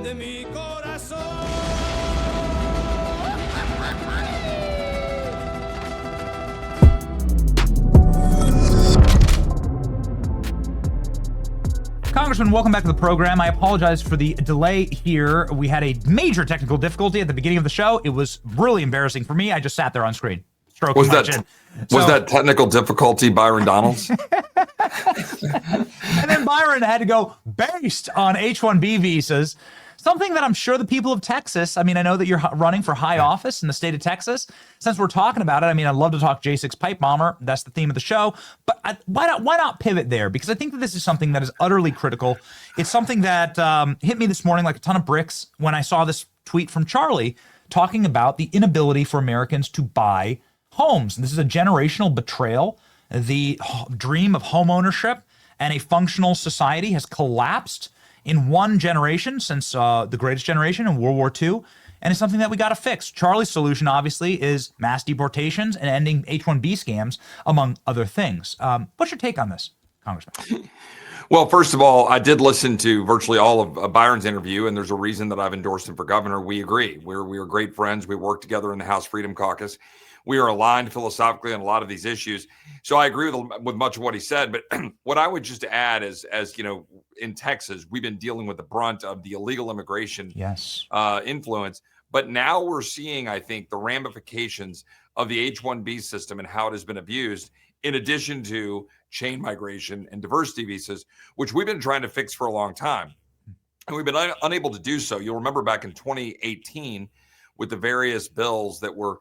de mi corazón. Congressman, welcome back to the program. I apologize for the delay here. We had a major technical difficulty at the beginning of the show. It was really embarrassing for me. I just sat there on screen, stroking Was my chin. Was that technical difficulty Byron Donalds? And then Byron had to go based on H-1B visas, something that I'm sure the people of Texas, I mean, I know that you're running for high office in the state of Texas. Since we're talking about it, I mean, I'd love to talk J6 pipe bomber. That's the theme of the show. But why not pivot there? Because I think that this is something that is utterly critical. It's something that hit me this morning like a ton of bricks when I saw this tweet from Charlie talking about the inability for Americans to buy homes. And this is a generational betrayal. The dream of home ownership and a functional society has collapsed in one generation since the greatest generation in World War II, and it's something that we got to fix. Charlie's solution, obviously, is mass deportations and ending H-1B scams, among other things. What's your take on this, Congressman? Well, first of all, I did listen to virtually all of Byron's interview, and there's a reason that I've endorsed him for governor. We agree. We are great friends. We work together in the House Freedom Caucus. We are aligned philosophically on a lot of these issues. So I agree with much of what he said. But what I would just add is, as you know, in Texas, we've been dealing with the brunt of the illegal immigration influence. But now we're seeing, I think, the ramifications of the H-1B system and how it has been abused, in addition to chain migration and diversity visas, which we've been trying to fix for a long time. And we've been unable to do so. You'll remember back in 2018 with the various bills that were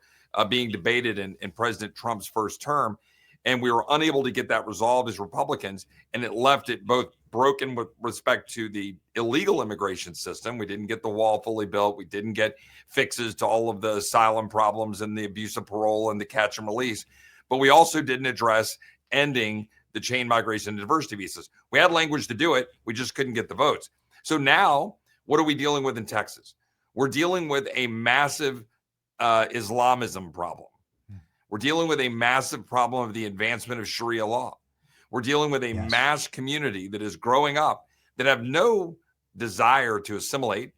being debated in President Trump's first term. And we were unable to get that resolved as Republicans. And it left it both broken with respect to the illegal immigration system. We didn't get the wall fully built. We didn't get fixes to all of the asylum problems and the abuse of parole and the catch and release. But we also didn't address ending the chain migration and diversity visas. We had language to do it. We just couldn't get the votes. So now, what are we dealing with in Texas? We're dealing with a massive Islamism problem. We're dealing with a massive problem of the advancement of Sharia law. We're dealing with a mass community that is growing up that have no desire to assimilate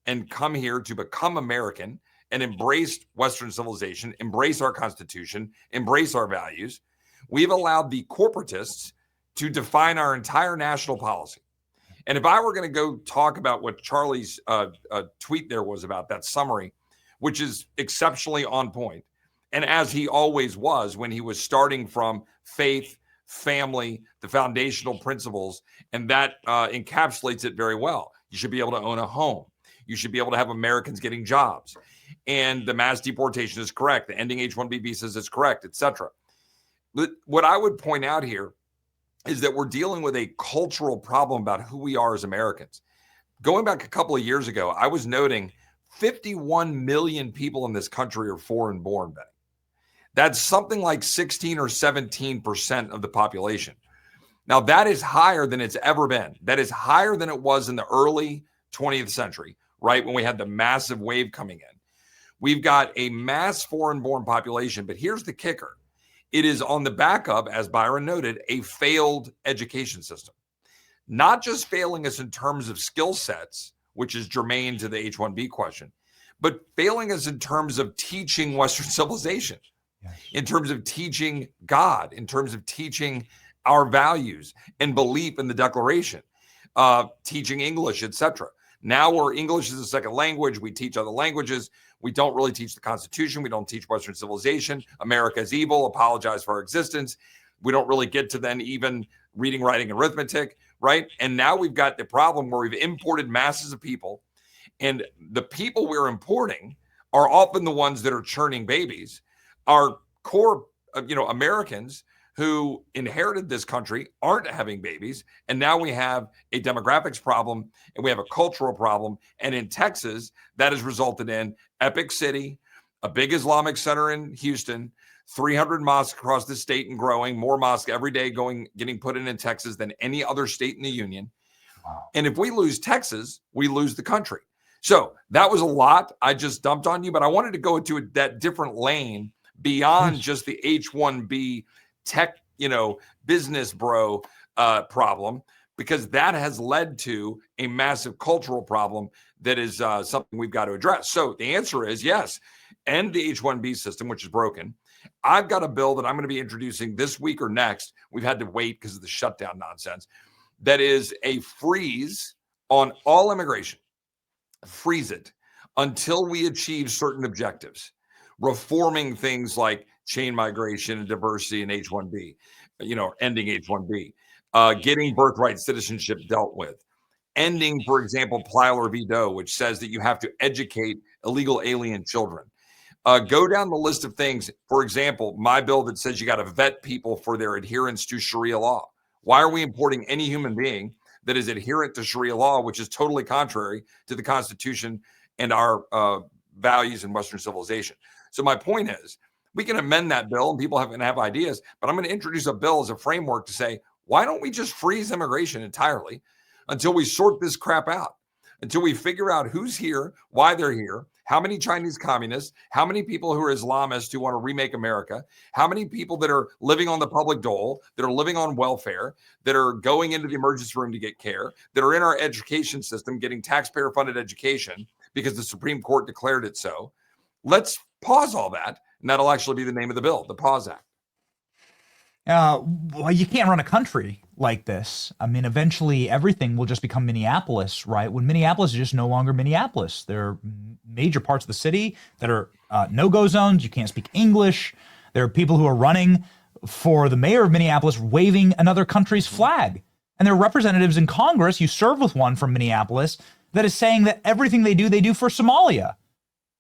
and come here to become American and embrace Western civilization, embrace our Constitution, embrace our values. We've allowed the corporatists to define our entire national policy. And if I were going to go talk about what Charlie's tweet there was about, that summary, which is exceptionally on point, and as he always was when he was starting from faith, family, the foundational principles, and that encapsulates it very well. You should be able to own a home. You should be able to have Americans getting jobs. And the mass deportation is correct. The ending H-1B visas is correct, etc. But what I would point out here is that we're dealing with a cultural problem about who we are as Americans. Going back a couple of years ago, I was noting 51 million people in this country are foreign born, Benny. That's something like 16 or 17% of the population. Now, that is higher than it's ever been. That is higher than it was in the early 20th century, right, when we had the massive wave coming in. We've got a mass foreign-born population, but here's the kicker. It is on the back of, as Byron noted, a failed education system. Not just failing us in terms of skill sets, which is germane to the H-1B question, but failing us in terms of teaching Western civilization, in terms of teaching God, in terms of teaching our values and belief in the Declaration, teaching English, etc. Now where English is a second language, we teach other languages. We don't really teach the Constitution. We don't teach Western civilization. America is evil. Apologize for our existence. We don't really get to then even reading, writing, and arithmetic, right? And now we've got the problem where we've imported masses of people, and the people we're importing are often the ones that are churning babies. Our core, Americans who inherited this country aren't having babies. And now we have a demographics problem and we have a cultural problem. And in Texas, that has resulted in Epic City, a big Islamic center in Houston, 300 mosques across the state and growing, more mosques every day getting put in Texas than any other state in the union. Wow. And if we lose Texas, we lose the country. So that was a lot I just dumped on you, but I wanted to go into that different lane beyond just the H-1B tech, business bro problem, because that has led to a massive cultural problem that is something we've got to address. So the answer is yes, end the H-1B system, which is broken. I've got a bill that I'm going to be introducing this week or next. We've had to wait because of the shutdown nonsense. That is a freeze on all immigration. Freeze it until we achieve certain objectives, reforming things like chain migration and diversity and H-1B, ending H-1B, getting birthright citizenship dealt with, ending, for example, Plyler v. Doe, which says that you have to educate illegal alien children. Go down the list of things. For example, my bill that says you got to vet people for their adherence to Sharia law. Why are we importing any human being that is adherent to Sharia law, which is totally contrary to the Constitution and our values in Western civilization? So my point is, we can amend that bill and people can have ideas, but I'm going to introduce a bill as a framework to say, why don't we just freeze immigration entirely until we sort this crap out, until we figure out who's here, why they're here, how many Chinese communists, how many people who are Islamists who want to remake America, how many people that are living on the public dole, that are living on welfare, that are going into the emergency room to get care, that are in our education system getting taxpayer-funded education because the Supreme Court declared it so. Let's pause all that, and that'll actually be the name of the bill, the Pause Act. Well, you can't run a country like this. I mean, eventually everything will just become Minneapolis, right? When Minneapolis is just no longer Minneapolis. There are major parts of the city that are no-go zones. You can't speak English. There are people who are running for the mayor of Minneapolis waving another country's flag. And there are representatives in Congress, you serve with one from Minneapolis, that is saying that everything they do for Somalia.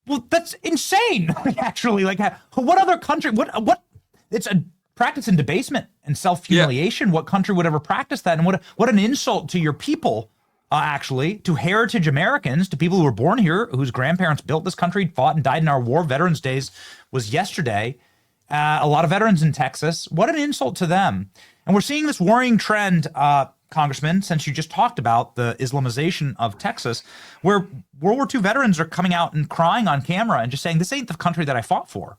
Well, that's insane, actually. Like, what other country, what, it's a practice in debasement and self-humiliation. Yeah. What country would ever practice that? And what an insult to your people, actually, to heritage Americans, to people who were born here, whose grandparents built this country, fought and died in our war. Veterans Days was yesterday. A lot of veterans in Texas. What an insult to them. And we're seeing this worrying trend, Congressman, since you just talked about the Islamization of Texas, where World War II veterans are coming out and crying on camera and just saying, this ain't the country that I fought for.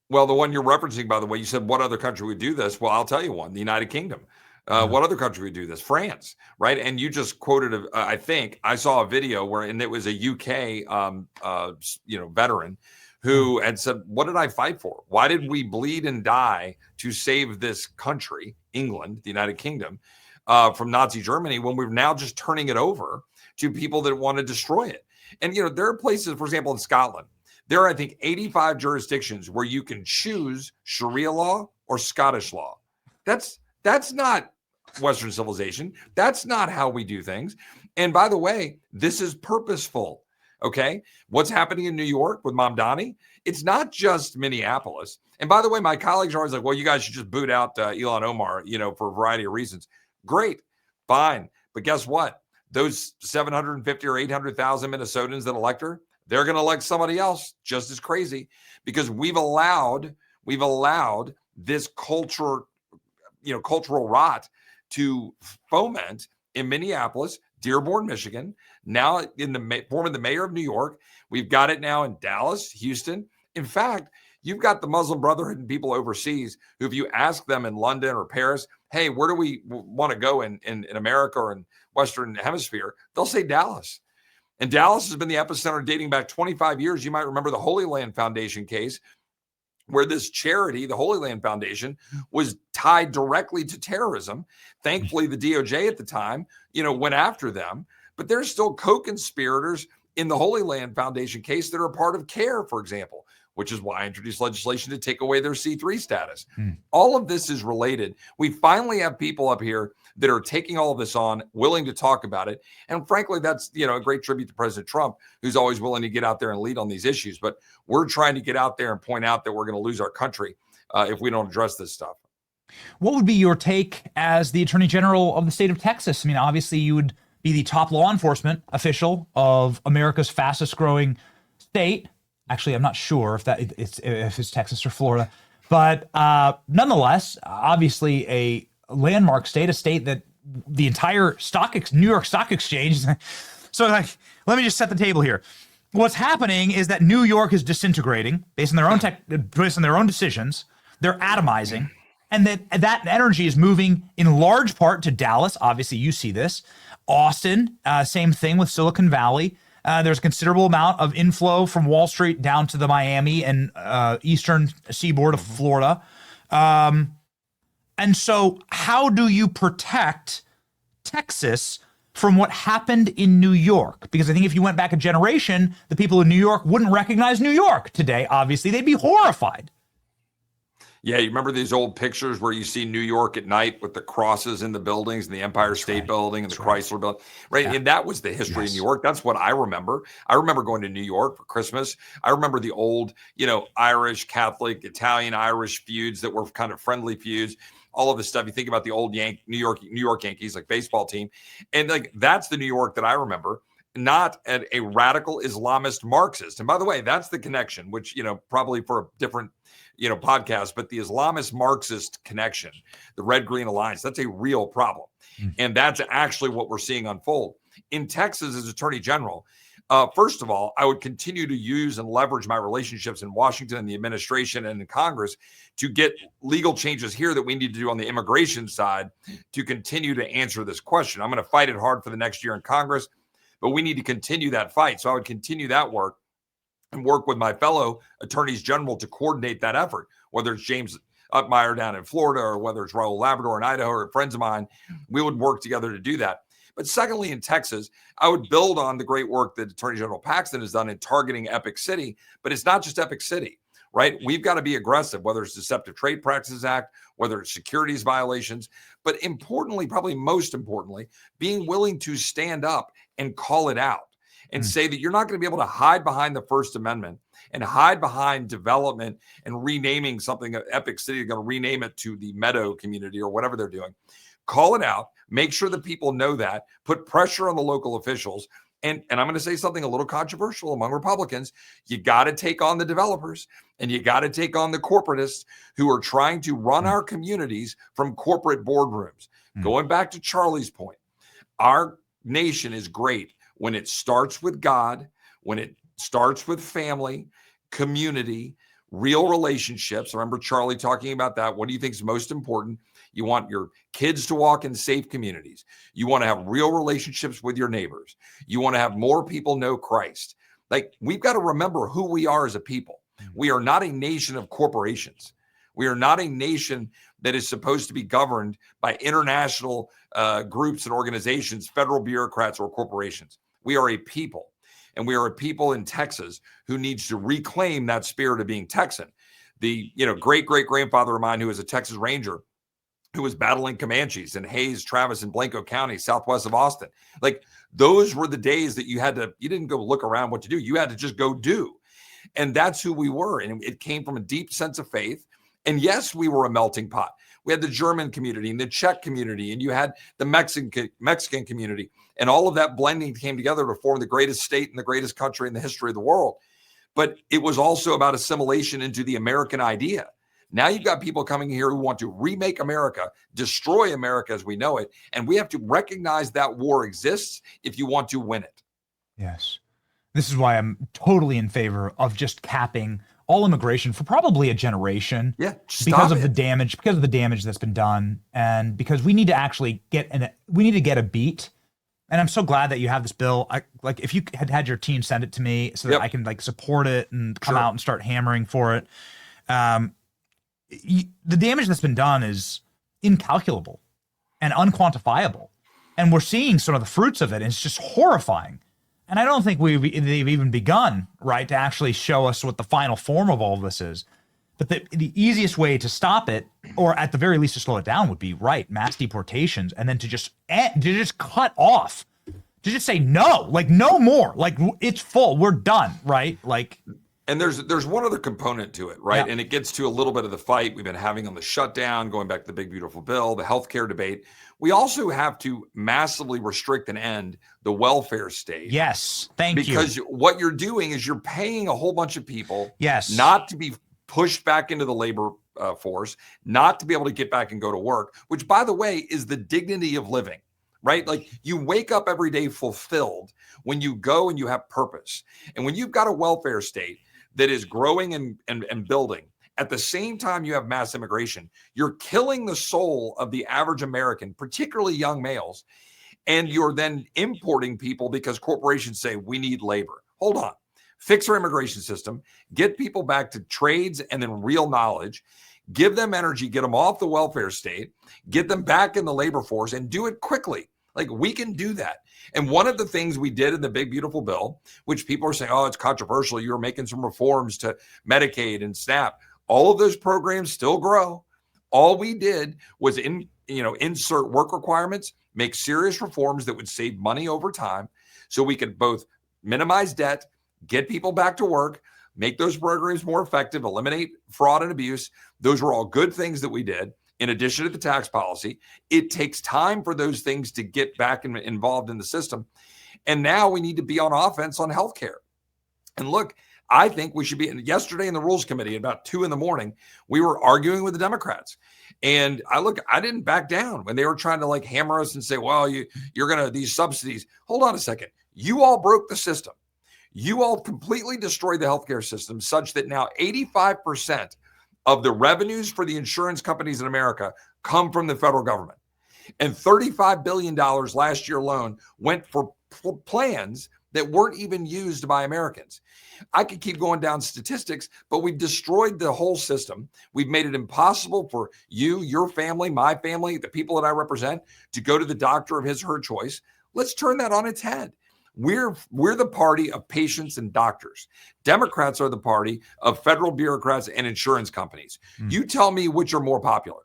Well, the one you're referencing, by the way, you said, what other country would do this? Well, I'll tell you one, the United Kingdom. What other country would do this? France, right? And you just quoted, I think, I saw a video and it was a UK, veteran who had said, what did I fight for? Why did we bleed and die to save this country, England, the United Kingdom, from Nazi Germany, when we're now just turning it over to people that want to destroy it? And, there are places, for example, in Scotland, there are, I think, 85 jurisdictions where you can choose Sharia law or Scottish law. That's not Western civilization. That's not how we do things. And by the way, this is purposeful. Okay. What's happening in New York with Mamdani? It's not just Minneapolis. And by the way, my colleagues are always like, well, you guys should just boot out Ilhan Omar, for a variety of reasons. Great. Fine. But guess what? Those 750 or 800,000 Minnesotans that elect her, they're going to elect somebody else just as crazy, because we've allowed this cultural rot to foment in Minneapolis, Dearborn, Michigan, now in the form of the mayor of New York. We've got it now in Dallas, Houston. In fact, you've got the Muslim Brotherhood and people overseas who, if you ask them in London or Paris, hey, where do we want to go in America or in Western Hemisphere? They'll say Dallas. And Dallas has been the epicenter dating back 25 years. You might remember the Holy Land Foundation case, where this charity, the Holy Land Foundation, was tied directly to terrorism. Thankfully, the DOJ at the time, went after them. But there's still co-conspirators in the Holy Land Foundation case that are a part of CARE, for example, which is why I introduced legislation to take away their C3 status. All of this is related. We finally have people up here that are taking all of this on, willing to talk about it. And frankly, that's, a great tribute to President Trump, who's always willing to get out there and lead on these issues. But we're trying to get out there and point out that we're going to lose our country if we don't address this stuff. What would be your take as the Attorney General of the state of Texas? I mean, obviously you would be the top law enforcement official of America's fastest growing state. Actually, I'm not sure if it's Texas or Florida, but nonetheless, obviously a landmark state, a state that the entire New York Stock Exchange. So, let me just set the table here. What's happening is that New York is disintegrating based on their own decisions. They're atomizing, And that energy is moving in large part to Dallas. Obviously, you see this. Austin, same thing with Silicon Valley. There's a considerable amount of inflow from Wall Street down to the Miami and eastern seaboard of Florida. And so how do you protect Texas from what happened in New York? Because I think if you went back a generation, the people in New York wouldn't recognize New York today. Obviously, they'd be horrified. Yeah, you remember these old pictures where you see New York at night with the crosses in the buildings and the Empire State Building and the Chrysler Building, right? Yeah. And that was the history of New York. That's what I remember. I remember going to New York for Christmas. I remember the old, Irish, Catholic, Italian, Irish feuds that were kind of friendly feuds. All of this stuff. You think about the old New York Yankees, like baseball team, and like that's the New York that I remember. Not a radical Islamist Marxist. And by the way, that's the connection, which, probably for a different, podcast, but the Islamist Marxist connection, the Red Green Alliance, that's a real problem. And that's actually what we're seeing unfold. In Texas, as Attorney General, first of all, I would continue to use and leverage my relationships in Washington and the administration and in Congress to get legal changes here that we need to do on the immigration side to continue to answer this question. I'm going to fight it hard for the next year in Congress, but we need to continue that fight. So I would continue that work and work with my fellow attorneys general to coordinate that effort, whether it's James Upmeyer down in Florida or whether it's Raul Labrador in Idaho or friends of mine. We would work together to do that. But secondly, in Texas, I would build on the great work that Attorney General Paxton has done in targeting Epic City. But it's not just Epic City, right? We've got to be aggressive, whether it's Deceptive Trade Practices Act, whether it's securities violations. But importantly, probably most importantly, being willing to stand up and call it out and say that you're not going to be able to hide behind the First Amendment and hide behind development and renaming something. Epic City is going to rename it to the Meadow community or whatever they're doing. Call it out. Make sure that people know that. Put pressure on the local officials. And I'm going to say something a little controversial among Republicans. You got to take on the developers and you got to take on the corporatists who are trying to run our communities from corporate boardrooms. Going back to Charlie's point, our nation is great when it starts with God, when it starts with family, community, real relationships. I remember Charlie talking about that. What do you think is most important? You want your kids to walk in safe communities. You want to have real relationships with your neighbors. You want to have more people know Christ. Like, we've got to remember who we are as a people. We are not a nation of corporations. We are not a nation that is supposed to be governed by international groups and organizations, federal bureaucrats, or corporations. We are a people, and we are a people in Texas who needs to reclaim that spirit of being Texan. The great-great-grandfather of mine who was a Texas Ranger, who was battling Comanches in Hays, Travis, and Blanco County, southwest of Austin. Like, those were the days that you didn't go look around what to do. You had to just go do. And that's who we were. And it came from a deep sense of faith. And yes, we were a melting pot. We had the German community and the Czech community, and you had the Mexican community, and all of that blending came together to form the greatest state and the greatest country in the history of the world. But it was also about assimilation into the American idea. Now you've got people coming here who want to remake America, destroy America as we know it, and we have to recognize that war exists if you want to win it. Yes. This is why I'm totally in favor of just capping all immigration for probably a generation. Yeah, because of the damage that's been done, and because we need to actually get a beat. And I'm so glad that you have this bill. If you had your team send it to me so that I can support it and come out and start hammering for it. The damage that's been done is incalculable and unquantifiable, and we're seeing some of the fruits of it, and it's just horrifying. And I don't think they've even begun, right, to actually show us what the final form of all of this is. But the easiest way to stop it, or at the very least to slow it down, would be mass deportations, and then to just cut off, to just say no, no more, it's full, we're done, right? And there's one other component to it, right? Yeah. And it gets to a little bit of the fight we've been having on the shutdown, going back to the big, beautiful bill, the healthcare debate. We also have to massively restrict and end the welfare state. Yes, thank you. Because what you're doing is you're paying a whole bunch of people not to be pushed back into the labor force, not to be able to get back and go to work, which, by the way, is the dignity of living. Right? You wake up every day fulfilled when you go and you have purpose. And when you've got a welfare state that is growing and building, At the same time you have mass immigration, you're killing the soul of the average American, particularly young males. And you're then importing people because corporations say we need labor. Hold on. Fix our immigration system, get people back to trades and then real knowledge, give them energy, get them off the welfare state, get them back in the labor force, and do it quickly. Like, we can do that. And one of the things we did in the big, beautiful bill, which people are saying, oh, it's controversial, you're making some reforms to Medicaid and SNAP. All of those programs still grow. All we did was insert work requirements, make serious reforms that would save money over time so we could both minimize debt, get people back to work, make those programs more effective, eliminate fraud and abuse. Those were all good things that we did. In addition to the tax policy, it takes time for those things to get back involved in the system. And now we need to be on offense on healthcare. And look, I think we should be. Yesterday in the Rules Committee, at about 2 a.m, we were arguing with the Democrats. And I didn't back down when they were trying to hammer us and say, well, you're going to, these subsidies. Hold on a second. You all broke the system. You all completely destroyed the healthcare system such that now 85% of the revenues for the insurance companies in America come from the federal government. And $35 billion last year alone went for plans that weren't even used by Americans. I could keep going down statistics, but we've destroyed the whole system. We've made it impossible for you, your family, my family, the people that I represent to go to the doctor of his or her choice. Let's turn that on its head. We're the party of patients and doctors. Democrats are the party of federal bureaucrats and insurance companies. You tell me which are more popular.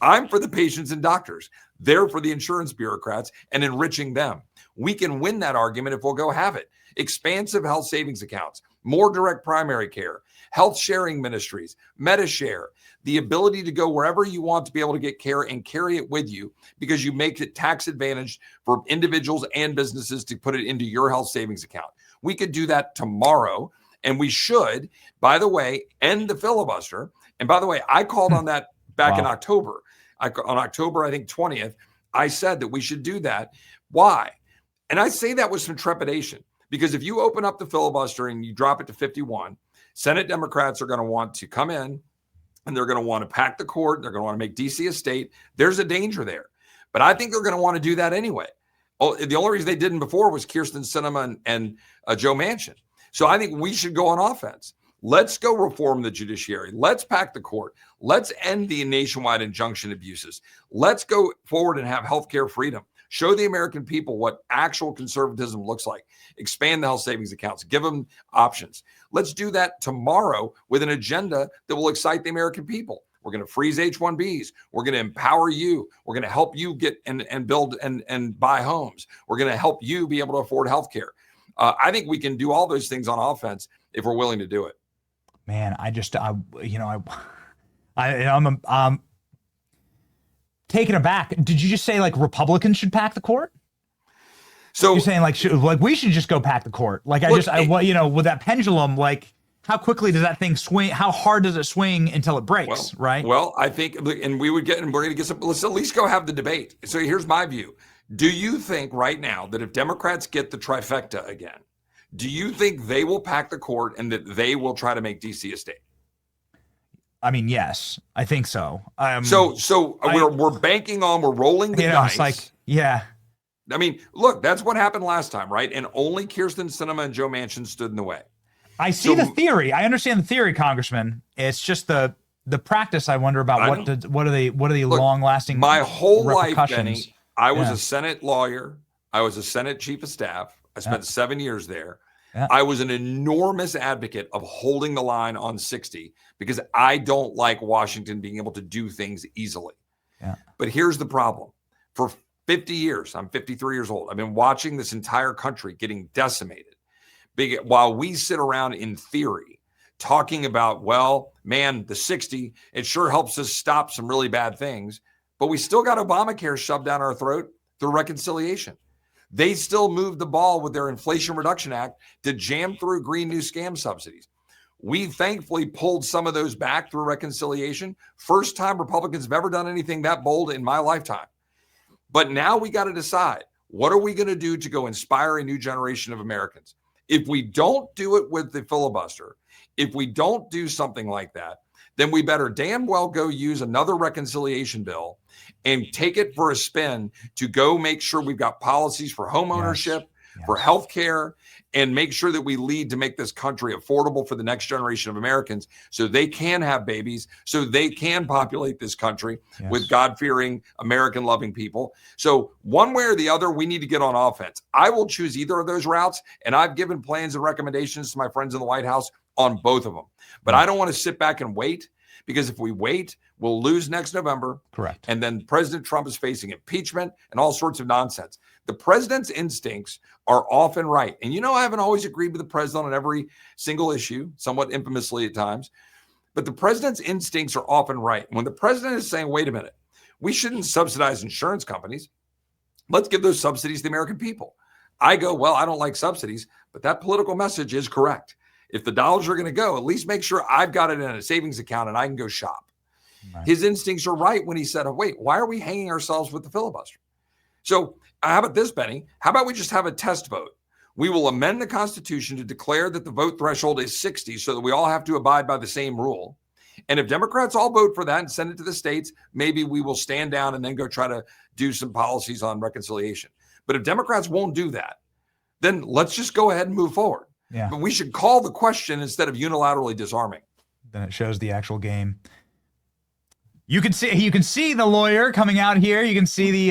I'm for the patients and doctors. They're for the insurance bureaucrats and enriching them. We can win that argument if we'll go have it. Expansive health savings accounts, more direct primary care, health sharing ministries, MediShare, the ability to go wherever you want to be able to get care and carry it with you because you make it tax advantaged for individuals and businesses to put it into your health savings account. We could do that tomorrow. And we should, by the way, end the filibuster. And by the way, I called on that back in October. On October, I think 20th, I said that we should do that. Why? And I say that with some trepidation, because if you open up the filibuster and you drop it to 51, Senate Democrats are going to want to come in and they're going to want to pack the court. They're going to want to make DC a state. There's a danger there. But I think they're going to want to do that anyway. Oh, the only reason they didn't before was Kirsten Sinema and Joe Manchin. So I think we should go on offense. Let's go reform the judiciary. Let's pack the court. Let's end the nationwide injunction abuses. Let's go forward and have healthcare freedom. Show the American people what actual conservatism looks like. Expand the health savings accounts. Give them options. Let's do that tomorrow with an agenda that will excite the American people. We're going to freeze H-1Bs. We're going to empower you. We're going to help you get and build and buy homes. We're going to help you be able to afford healthcare. I think we can do all those things on offense if we're willing to do it. Man, I'm taken aback. Did you just say Republicans should pack the court? So you're saying we should just go pack the court? With that pendulum, how quickly does that thing swing? How hard does it swing until it breaks? Right. Well, I think, and we're going to get some. Let's at least go have the debate. So here's my view. Do you think right now that if Democrats get the trifecta again, do you think they will pack the court and that they will try to make DC a state? I mean, yes, I think so. We're banking on, we're rolling the dice. I mean, look, that's what happened last time, right? And only Kirsten Sinema and Joe Manchin stood in the way. I see the theory. I understand the theory, Congressman. It's just the practice. I wonder about what are the long lasting. My whole life, Benny, I was a Senate lawyer. I was a Senate chief of staff. I spent 7 years there. Yeah. I was an enormous advocate of holding the line on 60 because I don't like Washington being able to do things easily. Yeah. But here's the problem. For 50 years, I'm 53 years old. I've been watching this entire country getting decimated. While we sit around in theory talking about, the 60, it sure helps us stop some really bad things, but we still got Obamacare shoved down our throat through reconciliation. They still moved the ball with their Inflation Reduction Act to jam through green new scam subsidies. We thankfully pulled some of those back through reconciliation. First time Republicans have ever done anything that bold in my lifetime. But now we got to decide, what are we going to do to go inspire a new generation of Americans? If we don't do it with the filibuster, if we don't do something like that, then we better damn well go use another reconciliation bill and take it for a spin to go make sure we've got policies for home ownership, for health care, and make sure that we lead to make this country affordable for the next generation of Americans so they can have babies, so they can populate this country with God-fearing, American-loving people. So one way or the other, we need to get on offense. I will choose either of those routes, and I've given plans and recommendations to my friends in the White House on both of them. But I don't want to sit back and wait, because if we wait, we'll lose next November. Correct. And then President Trump is facing impeachment and all sorts of nonsense. The president's instincts are often right. And I haven't always agreed with the president on every single issue, somewhat infamously at times. But the president's instincts are often right. When the president is saying, wait a minute, we shouldn't subsidize insurance companies. Let's give those subsidies to the American people. I go, well, I don't like subsidies, but that political message is correct. If the dollars are going to go, at least make sure I've got it in a savings account and I can go shop. Right. His instincts are right when he said, oh, wait, why are we hanging ourselves with the filibuster? So how about this, Benny? How about we just have a test vote? We will amend the Constitution to declare that the vote threshold is 60 so that we all have to abide by the same rule. And if Democrats all vote for that and send it to the states, maybe we will stand down and then go try to do some policies on reconciliation. But if Democrats won't do that, then let's just go ahead and move forward. Yeah. But we should call the question instead of unilaterally disarming. Then it shows the actual game. You can see the lawyer coming out here. You can see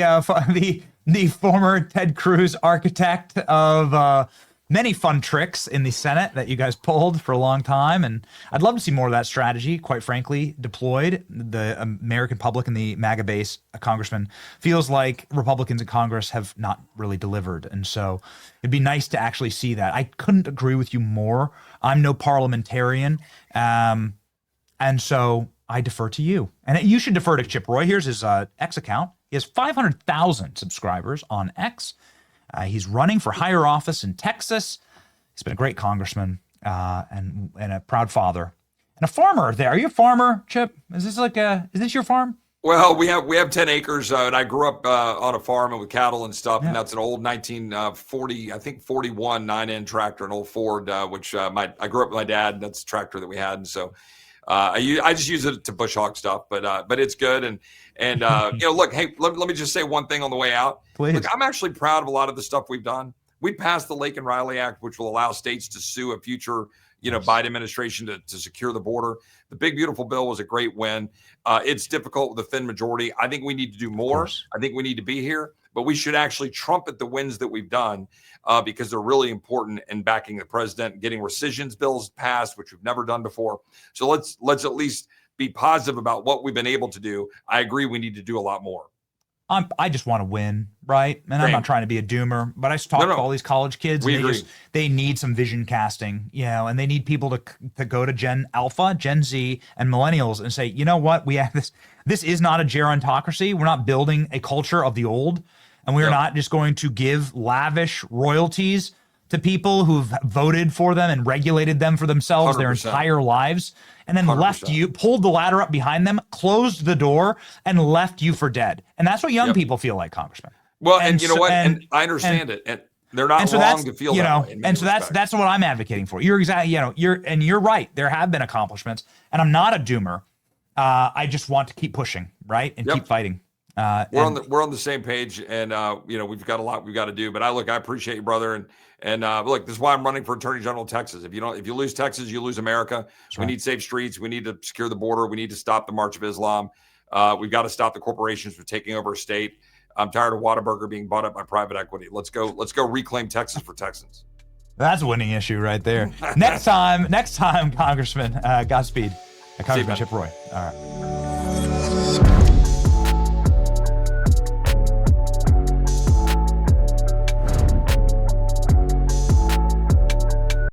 the former Ted Cruz architect of many fun tricks in the Senate that you guys pulled for a long time. And I'd love to see more of that strategy, quite frankly, deployed. The American public and the MAGA base, Congressman, feels like Republicans in Congress have not really delivered. And so it'd be nice to actually see that. I couldn't agree with you more. I'm no parliamentarian. And so I defer to you. And you should defer to Chip Roy. Here's his X account. He has 500,000 subscribers on X. He's running for higher office in Texas. He's been a great congressman and a proud father and a farmer there. Are you a farmer, Chip? Is this your farm? Well, we have 10 acres, and I grew up on a farm and with cattle and stuff. And that's an old 1940, I think 41 9N tractor, an old Ford, which I grew up with my dad. That's the tractor that we had, and so I just use it to bush hog stuff. But it's good. And look, hey, let me just say one thing on the way out. Please. Look, I'm actually proud of a lot of the stuff we've done. We passed the Lake and Riley Act, which will allow states to sue a future Biden administration to secure the border. The big, beautiful bill was a great win. It's difficult with a thin majority. I think we need to do more. I think we need to be here, but we should actually trumpet the wins that we've done because they're really important in backing the president, getting rescissions bills passed, which we've never done before. So let's at least be positive about what we've been able to do. I agree we need to do a lot more. I just want to win, right? And I'm not trying to be a doomer, but I talk to all these college kids. And they need some vision casting, and they need people to go to Gen Alpha, Gen Z, and millennials and say, you know what? We have this. This is not a gerontocracy. We're not building a culture of the old, and we're not just going to give lavish royalties to people who've voted for them and regulated them for themselves 100%. Their entire lives, and then 100%. Pulled the ladder up behind them, closed the door, and left you for dead. And that's what young people feel like, Congressman. Well, and you know what? And I understand it. And they're not wrong to feel that way. And so that's what I'm advocating for. You're exactly, you're right. There have been accomplishments, and I'm not a doomer. I just want to keep pushing, right, and keep fighting. We're on the same page, and we've got a lot we've got to do. But I appreciate you, brother, and look, this is why I'm running for Attorney General of Texas. If you lose Texas, you lose America. We need safe streets. We need to secure the border. We need to stop the March of Islam. We've got to stop the corporations from taking over a state. I'm tired of Whataburger being bought up by private equity. Let's go reclaim Texas for Texans. That's a winning issue right there. Next time, Congressman, Godspeed. Congressman Chip Roy. All right.